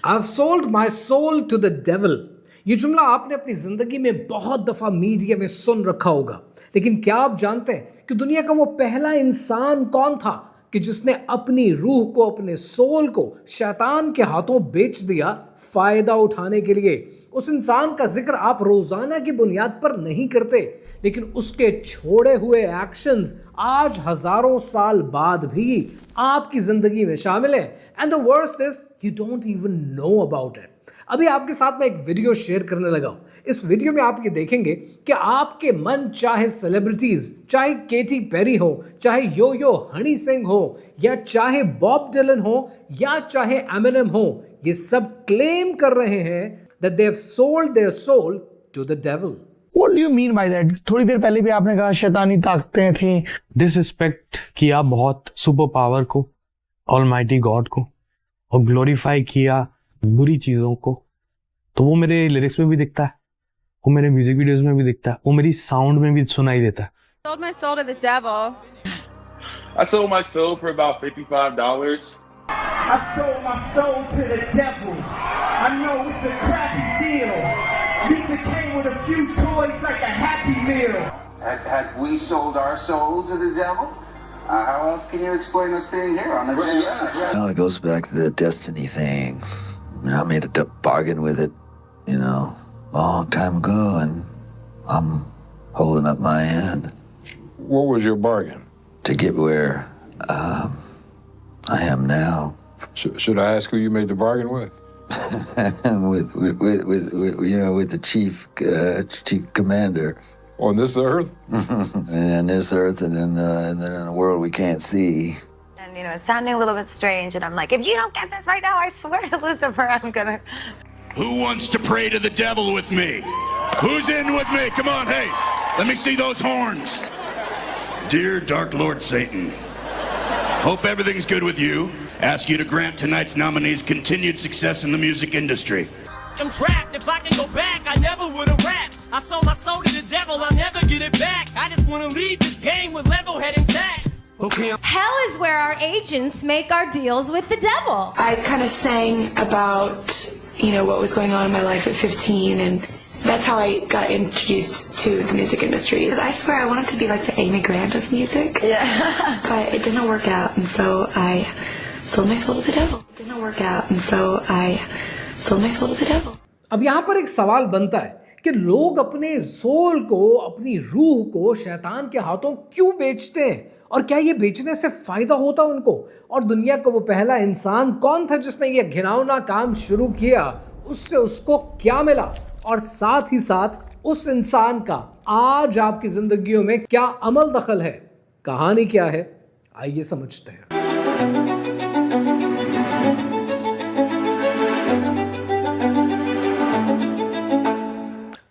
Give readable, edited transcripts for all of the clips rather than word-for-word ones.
I've sold my soul to the devil. یہ جملہ آپ نے اپنی زندگی میں بہت دفعہ میڈیا میں سن رکھا ہوگا، لیکن کیا آپ جانتے ہیں کہ دنیا کا وہ پہلا انسان کون تھا کہ جس نے اپنی روح کو، اپنے سول کو شیطان کے ہاتھوں بیچ دیا فائدہ اٹھانے کے لیے؟ اس انسان کا ذکر آپ روزانہ کی بنیاد پر نہیں کرتے، لیکن اس کے چھوڑے ہوئے ایکشنز آج ہزاروں سال بعد بھی آپ کی زندگی میں شامل ہیں. And the worst is you don't even know about it. ابھی آپ کے ساتھ میں ایک ویڈیو شیئر کرنے لگا ہوں. اس ویڈیو میں آپ یہ دیکھیں گے کہ آپ کے من چاہے سیلیبریٹیز، چاہے کیٹی پیری ہو، چاہے یو ہنی سنگھ ہو، یا چاہے باب ڈیلن ہو، یا چاہے ایمینم ہو، یہ سب کلیم کر رہے ہیں that they have sold their soul to the devil. What do you mean by that? تھوڑی دیر پہلے بھی آپ نے کہا شیطانی طاقتیں تھیں. ڈس ریسپیکٹ کیا بہت سپر پاور کو، آلمائٹی گاڈ کو، اور گلوریفائی کیا بری چیزوں کو. تو وہ میرے لیرکس میں بھی دکھتا ہے، وہ میرے میوزک ویڈیوز میں بھی دکھتا ہے، وہ میری ساؤنڈ میں بھی سنائی دیتا ہے. Sold my soul to the devil. I sold my soul for about $55. I sold my soul to the devil. I know it's a crappy deal. Lisa came with a few toys like a Happy Meal. Had we sold our soul to the devil? How else can you explain us being here on the Well, it goes back to the destiny thing. I mean, I made a bargain with it, long time ago, and I'm holding up my end. What was your bargain? To get where I am now. Should I ask who you made the bargain with? with the chief commander. On this earth? And on this earth, and then in a world we can't see. And it's sounding a little bit strange, and I'm like, if you don't get this right now, I swear to Lucifer, I'm gonna... Who wants to pray to the devil with me? Who's in with me? Come on, hey, let me see those horns. Dear Dark Lord Satan, hope everything's good with you. Ask you to grant tonight's nominees continued success in the music industry. I'm trapped. If I can go back, I never would have rapped. I sold my soul to the devil, I'll never get it back. I just want to leave this game with level head intact. Okay. Hell is where our agents make our deals with the devil. I kind of sang about, what was going on in my life at 15, and that's how I got introduced to the music industry. Because I swear I wanted to be like the Amy Grant of music. Yeah. But it didn't work out, and so I sold my soul to the devil. It didn't work out, and so I sold my soul to the devil. اب یہاں پر ایک سوال بنتا ہے کہ لوگ اپنے civil کو، اپنی روح کو شیطان کے ہاتھوں کیوں بیچتے ہیں، اور کیا یہ بیچنے سے فائدہ ہوتا ان کو؟ اور دنیا کا وہ پہلا انسان کون تھا جس نے یہ گھناؤنا کام شروع کیا؟ اس سے اس کو کیا ملا؟ اور ساتھ ہی ساتھ اس انسان کا آج آپ کی زندگیوں میں کیا عمل دخل ہے؟ کہانی کیا ہے؟ آئیے سمجھتے ہیں.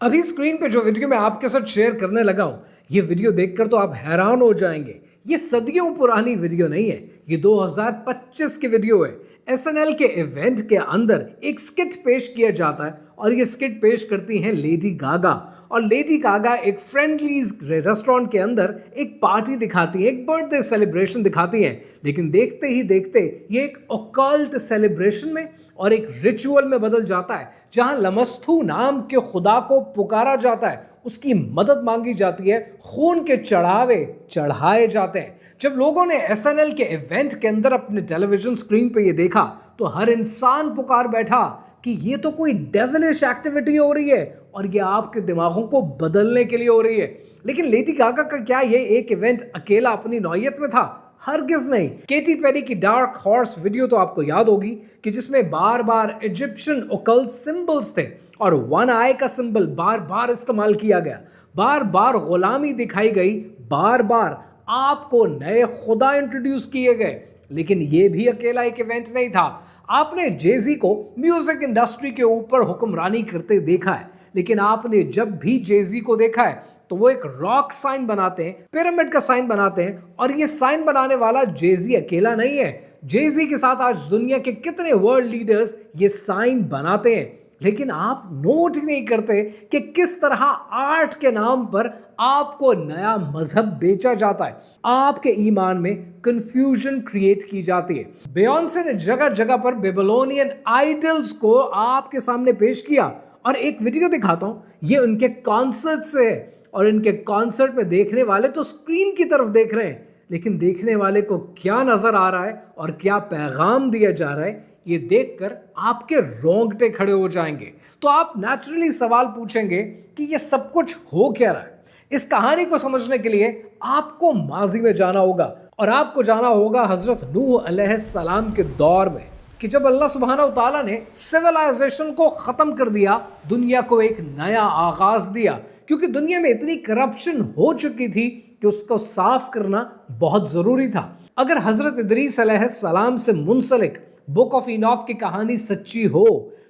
ابھی اسکرین پہ جو ویڈیو میں آپ کے ساتھ شیئر کرنے لگا ہوں، یہ ویڈیو دیکھ کر تو آپ حیران ہو جائیں گے. یہ صدیوں پرانی ویڈیو نہیں ہے، یہ 2025 کی ویڈیو ہے. SNL کے ایونٹ کے اندر ایک سکٹ پیش کیا جاتا ہے، اور یہ سکٹ پیش کرتی ہیں لیڈی گاگا. اور لیڈی گاگا ایک فرینڈلیز ریسٹورنٹ کے اندر ایک پارٹی دکھاتی ہیں، ایک برتھ ڈے سیلیبریشن دکھاتی ہیں. لیکن دیکھتے ہی دیکھتے یہ ایک اوکلٹ سیلیبریشن میں اور ایک ریچول میں بدل جاتا ہے، جہاں لمستھو نام کے خدا کو پکارا جاتا ہے، اس کی مدد مانگی جاتی ہے، خون کے چڑھاوے چڑھائے جاتے ہیں. جب لوگوں نے SNL کے ایونٹ کے اندر اپنے ٹیلی ویژن اسکرین پہ یہ دیکھا تو ہر انسان پکار بیٹھا کہ یہ تو کوئی ڈیولش ایکٹیویٹی ہو رہی ہے، اور یہ آپ کے دماغوں کو بدلنے کے لیے ہو رہی ہے. لیکن لیڈی گاگا کا کیا یہ ایک ایونٹ اکیلا اپنی نوعیت میں تھا؟ ہرگز نہیں. کیٹی پیری کی ڈارک ہارس ویڈیو تو آپ کو یاد ہوگی کہ جس میں بار بار ایجپشن اوکلٹ سمبلز تھے، اور ون آئی کا سمبل بار بار استعمال کیا گیا، بار بار غلامی دکھائی گئی، بار بار آپ کو نئے خدا انٹروڈیوس کیے گئے. لیکن یہ بھی اکیلا ایک ایونٹ نہیں تھا. آپ نے جے-زی کو میوزک انڈسٹری کے اوپر حکمرانی کرتے دیکھا ہے، لیکن آپ نے جب بھی جے-زی کو دیکھا ہے تو وہ ایک راک سائن بناتے ہیں، پیرامڈ کا سائن بناتے ہیں. اور یہ سائن بنانے والا جے-زی اکیلا نہیں ہے. جے-زی کے ساتھ آج دنیا کے کتنے ورلڈ لیڈرز یہ سائن بناتے ہیں. لیکن آپ نوٹ ہی نہیں کرتے کہ کس طرح آرٹ کے نام پر آپ کو نیا مذہب بیچا جاتا ہے. آپ کے ایمان میں کنفیوژن کریٹ کی جاتی ہے. بیونسے نے جگہ جگہ پر بیبلونین آئیڈلز کو آپ کے سامنے پیش کیا, اور ایک ویڈیو دکھاتا ہوں, یہ ان کے کانسرٹ سے ہے, اور ان کے کانسرٹ میں دیکھنے والے تو اسکرین کی طرف دیکھ رہے ہیں, لیکن دیکھنے والے کو کیا نظر آ رہا ہے اور کیا پیغام دیا جا رہا ہے, یہ دیکھ کر آپ کے رونگٹے کھڑے ہو جائیں گے. تو آپ نیچرلی سوال پوچھیں گے کہ یہ سب کچھ ہو کیا رہا ہے. اس کہانی کو سمجھنے کے لیے آپ کو ماضی میں جانا ہوگا, اور آپ کو جانا ہوگا حضرت نوح علیہ السلام کے دور میں, کہ جب اللہ سبحانہ و تعالیٰ نے سویلائزیشن کو ختم کر دیا, دنیا کو ایک نیا آغاز دیا, کیونکہ دنیا میں اتنی کرپشن ہو چکی تھی کہ اس کو صاف کرنا بہت ضروری تھا. اگر حضرت ادریس علیہ السلام سے منسلک بک آف اینوک کی کہانی سچی ہو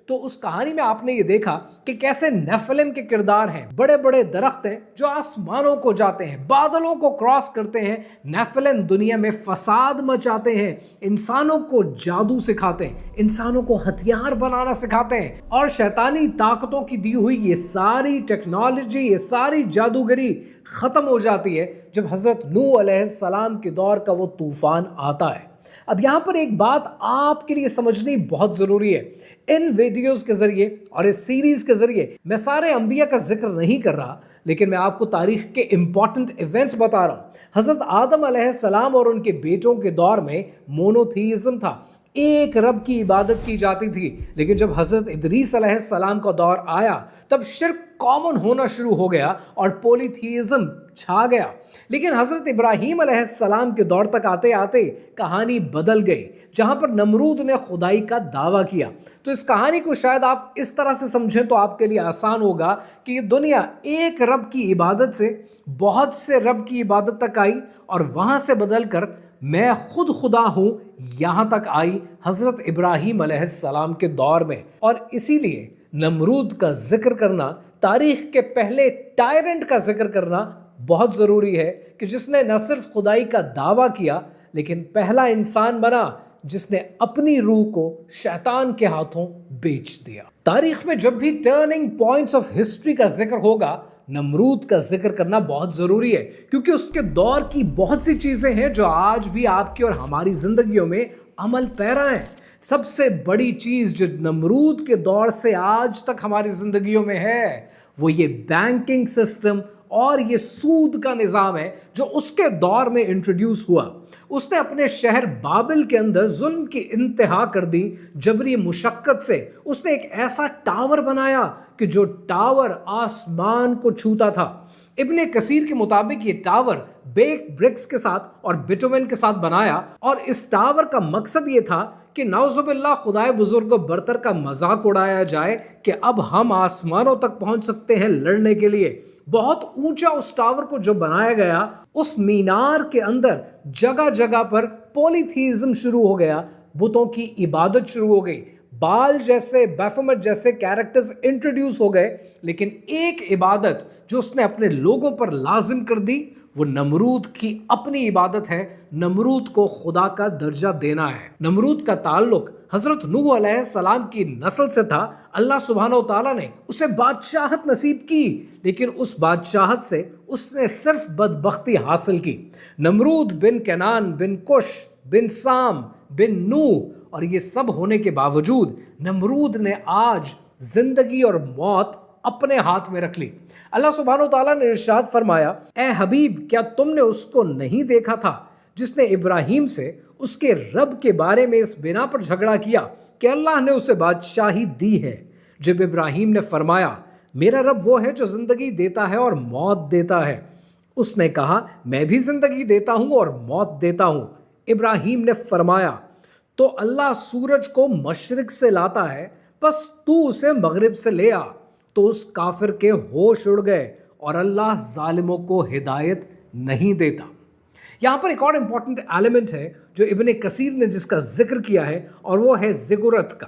تو اس کہانی میں آپ نے یہ دیکھا کہ کیسے نیفلم کے کردار ہیں. بڑے بڑے درخت ہیں جو آسمانوں کو جاتے ہیں, بادلوں کو کراس کرتے ہیں. نیفلم دنیا میں فساد مچاتے ہیں, انسانوں کو جادو سکھاتے ہیں, انسانوں کو ہتھیار بنانا سکھاتے ہیں, اور شیطانی طاقتوں کی دی ہوئی یہ ساری ٹیکنالوجی, یہ ساری جادوگری ختم ہو جاتی ہے جب حضرت نوح علیہ السلام کے دور کا وہ طوفان آتا ہے. اب یہاں پر ایک بات آپ کے لیے سمجھنی بہت ضروری ہے. ان ویڈیوز کے ذریعے اور اس سیریز کے ذریعے میں سارے انبیاء کا ذکر نہیں کر رہا, لیکن میں آپ کو تاریخ کے امپورٹنٹ ایونٹس بتا رہا ہوں. حضرت آدم علیہ السلام اور ان کے بیٹوں کے دور میں مونوتھیزم تھا, ایک رب کی عبادت کی جاتی تھی. لیکن جب حضرت ادریس علیہ السلام کا دور آیا تب شرک کامن ہونا شروع ہو گیا اور پولیتھیزم چھا گیا. لیکن حضرت ابراہیم علیہ السلام کے دور تک آتے آتے کہانی بدل گئی, جہاں پر نمرود نے خدائی کا دعویٰ کیا. تو اس کہانی کو شاید آپ اس طرح سے سمجھیں تو آپ کے لیے آسان ہوگا کہ یہ دنیا ایک رب کی عبادت سے بہت سے رب کی عبادت تک آئی, اور وہاں سے بدل کر میں خود خدا ہوں یہاں تک آئی حضرت ابراہیم علیہ السلام کے دور میں. اور اسی لیے نمرود کا ذکر کرنا, تاریخ کے پہلے ٹائرنٹ کا ذکر کرنا بہت ضروری ہے, کہ جس نے نہ صرف خدائی کا دعویٰ کیا لیکن پہلا انسان بنا جس نے اپنی روح کو شیطان کے ہاتھوں بیچ دیا. تاریخ میں جب بھی ٹرننگ پوائنٹس آف ہسٹری کا ذکر ہوگا, نمرود کا ذکر کرنا بہت ضروری ہے, کیونکہ اس کے دور کی بہت سی چیزیں ہیں جو آج بھی آپ کی اور ہماری زندگیوں میں عمل پیرا ہیں. سب سے بڑی چیز جو نمرود کے دور سے آج تک ہماری زندگیوں میں ہے وہ یہ بینکنگ سسٹم اور یہ سود کا نظام ہے جو اس کے دور میں انٹروڈیوس ہوا. اس نے اپنے شہر بابل کے اندر ظلم کی انتہا کر دی. جبری مشقت سے اس نے ایک ایسا ٹاور بنایا کہ جو ٹاور آسمان کو چھوتا تھا. ابن کثیر کے مطابق یہ ٹاور بیک برکس کے ساتھ اور بٹومن کے ساتھ بنایا, اور اس ٹاور کا مقصد یہ تھا کہ نعوذ باللہ خدائے بزرگ و برتر کا مذاق اڑایا جائے کہ اب ہم آسمانوں تک پہنچ سکتے ہیں لڑنے کے لیے. بہت اونچا اس ٹاور کو جو بنایا گیا, اس مینار کے اندر جگہ جگہ پر پولیتھیزم شروع ہو گیا, بتوں کی عبادت شروع ہو گئی. بال جیسے, بیفومٹ جیسے کیریکٹرز انٹروڈیوس ہو گئے, لیکن ایک عبادت جو اس نے اپنے لوگوں پر لازم کر دی وہ نمرود کی اپنی عبادت ہے. نمرود کو خدا کا درجہ دینا ہے. نمرود کا تعلق حضرت نوح علیہ السلام کی نسل سے تھا. اللہ سبحانہ و تعالیٰ نے اسے بادشاہت نصیب کی, لیکن اس بادشاہت سے اس نے صرف بدبختی حاصل کی. نمرود بن کنان بن کش بن سام بن نوح, اور یہ سب ہونے کے باوجود نمرود نے آج زندگی اور موت اپنے ہاتھ میں رکھ لی. اللہ سبحانہ و تعالیٰ نے ارشاد فرمایا, اے حبیب کیا تم نے اس کو نہیں دیکھا تھا جس نے ابراہیم سے اس کے رب کے بارے میں اس بنا پر جھگڑا کیا کہ اللہ نے اسے بادشاہی دی ہے. جب ابراہیم نے فرمایا میرا رب وہ ہے جو زندگی دیتا ہے اور موت دیتا ہے, اس نے کہا میں بھی زندگی دیتا ہوں اور موت دیتا ہوں. ابراہیم نے فرمایا تو اللہ سورج کو مشرق سے لاتا ہے, بس تو اسے مغرب سے لے آ. تو اس کافر کے ہوش اڑ گئے, اور اللہ ظالموں کو ہدایت نہیں دیتا. یہاں پر ایک اور امپورٹنٹ ایلیمنٹ ہے جو ابن کثیر نے جس کا ذکر کیا ہے, اور وہ ہے زگورت کا.